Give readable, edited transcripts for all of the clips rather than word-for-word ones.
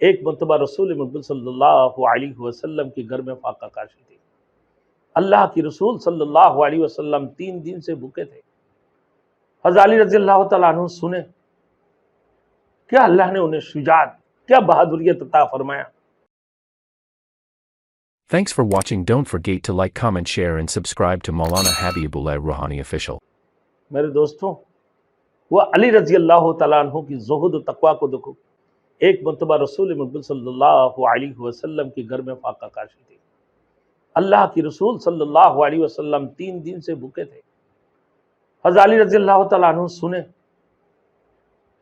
ایک مرتبہ رسول مقبول صلی اللہ علیہ وسلم کے گھر میں فاقہ کاشی تھی۔ اللہ کی رسول صلی اللہ علیہ وسلم 3 دن سے بھوکے تھے۔ حضرت علی رضی اللہ تعالیٰ عنہ سنے کیا اللہ نے انہیں شجاعت، کیا بہادریت عطا فرمایا۔ Thanks for watching. Don't forget to like, comment, share and subscribe to Maulana Habibullah Rouhani Official. میرے دوستوں، وہ علی رضی اللہ تعالیٰ عنہ کی زہد و تقوی کو دیکھو۔ ایک مرتبہ رسول مقبول صلی اللہ علیہ وسلم کے گھر میں فاقہ کاشی تھی۔ اللہ کی رسول صلی اللہ علیہ وسلم 3 دن سے بھوکے تھے۔ حضرت علی رضی اللہ تعالیٰ عنہ سنے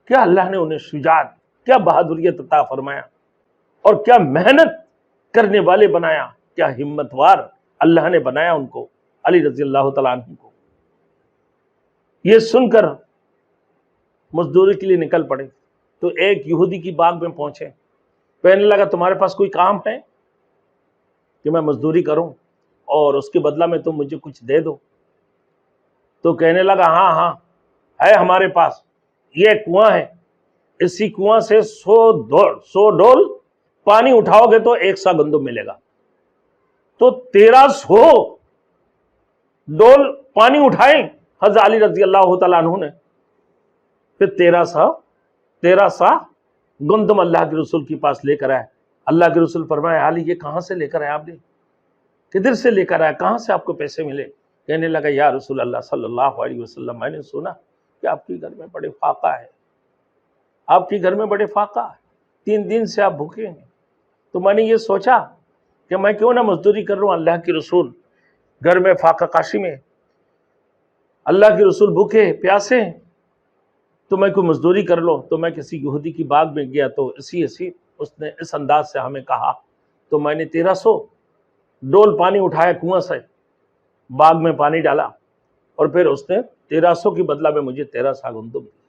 کیا اللہ نے انہیں شجاعت، کیا بہادریت عطا فرمایا اور کیا محنت کرنے والے بنایا، کیا ہمتوار اللہ نے بنایا ان کو، علی رضی اللہ تعالیٰ عنہ کو۔ یہ سن کر مزدوری کے لیے نکل پڑے تو ایک یہودی کی باغ میں پہنچے، کہنے لگا تمہارے پاس کوئی کام ہے کہ میں مزدوری کروں اور اس کے بدلہ میں تم مجھے کچھ دے دو؟ تو کہنے لگا ہاں ہے ہمارے پاس، یہ کنواں ہے، اسی کنواں سے 100 ڈول پانی اٹھاؤ گے تو 1 سا گندم ملے گا۔ تو 1300 ڈول پانی اٹھائیں حضرت علی رضی اللہ تعالیٰ عنہ نے، پھر 13 سا گندم اللہ کے رسول کے پاس لے کر آئے۔ اللہ کے رسول فرمایا علی یہ کہاں سے لے کر آئے آپ نے، کدھر سے لے کر آئے، کہاں سے آپ کو پیسے ملے؟ کہنے لگا یا رسول اللہ صلی اللہ علیہ وسلم میں نے سنا کہ آپ کے گھر میں بڑے فاقہ ہے، آپ کے گھر میں بڑے فاقہ ہے، 3 دن سے آپ بھوکے ہیں، تو میں نے یہ سوچا کہ میں کیوں نہ مزدوری کر رہا ہوں۔ اللہ کے رسول گھر میں فاقہ کاشی میں، اللہ کے رسول بھوکے پیاسے ہیں، تو میں کوئی مزدوری کر لوں۔ تو میں کسی یہودی کی باغ میں گیا تو اس نے اس انداز سے ہمیں کہا، تو میں نے 1300 ڈول پانی اٹھایا کنواں سے، باغ میں پانی ڈالا اور پھر اس نے 1300 کی بدلہ میں مجھے 13 سا گندم دیا۔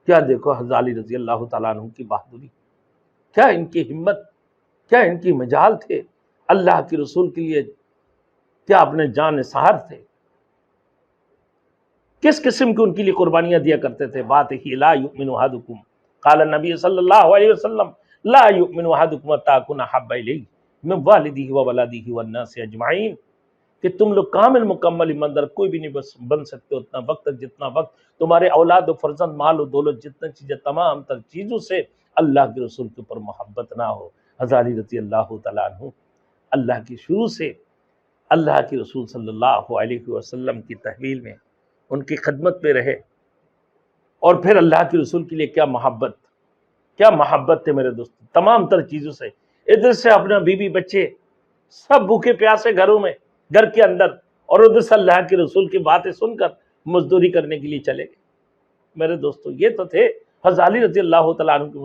کیا دیکھو حضرت علی رضی اللہ تعالیٰ عنہ کی بہادری، کیا ان کی ہمت، کیا ان کی مجال تھے اللہ کے رسول کے لیے، کیا اپنے جان نثار تھے، کس قسم کی ان کے لیے قربانیاں دیا کرتے تھے۔ بات ہی لا یؤمن احدکم، قال النبی صلی اللہ علیہ وسلم لا یؤمن احدکم حتی اکون احب الیہ من والدہ وولدہ والناس اجمعین، کہ تم لوگ کامل مکمل ایماندار کوئی بھی نہیں بن سکتے اتنا وقت تک جتنا وقت تمہارے اولاد و فرزند، مال و دولت، جتنا چیزیں، تمام تر چیزوں سے اللہ کے رسول کے اوپر محبت نہ ہو۔ حضرت علی رضی اللہ تعالیٰ عنہ اللہ کی شروع سے اللہ کے رسول صلی اللہ علیہ وسلم کی تحویل میں، ان کی خدمت میں رہے، اور پھر اللہ کے رسول کے لیے کیا محبت تھے میرے دوست، تمام تر چیزوں سے۔ ادھر سے اپنا بیوی بچے سب بھوکے پیاسے گھروں میں، گھر کے اندر، اور ادھر سے اللہ کے رسول کی باتیں سن کر مزدوری کرنے کے لیے چلے گئے۔ میرے دوستو یہ تو تھے حضرت علی رضی اللہ تعالیٰ عنہ کے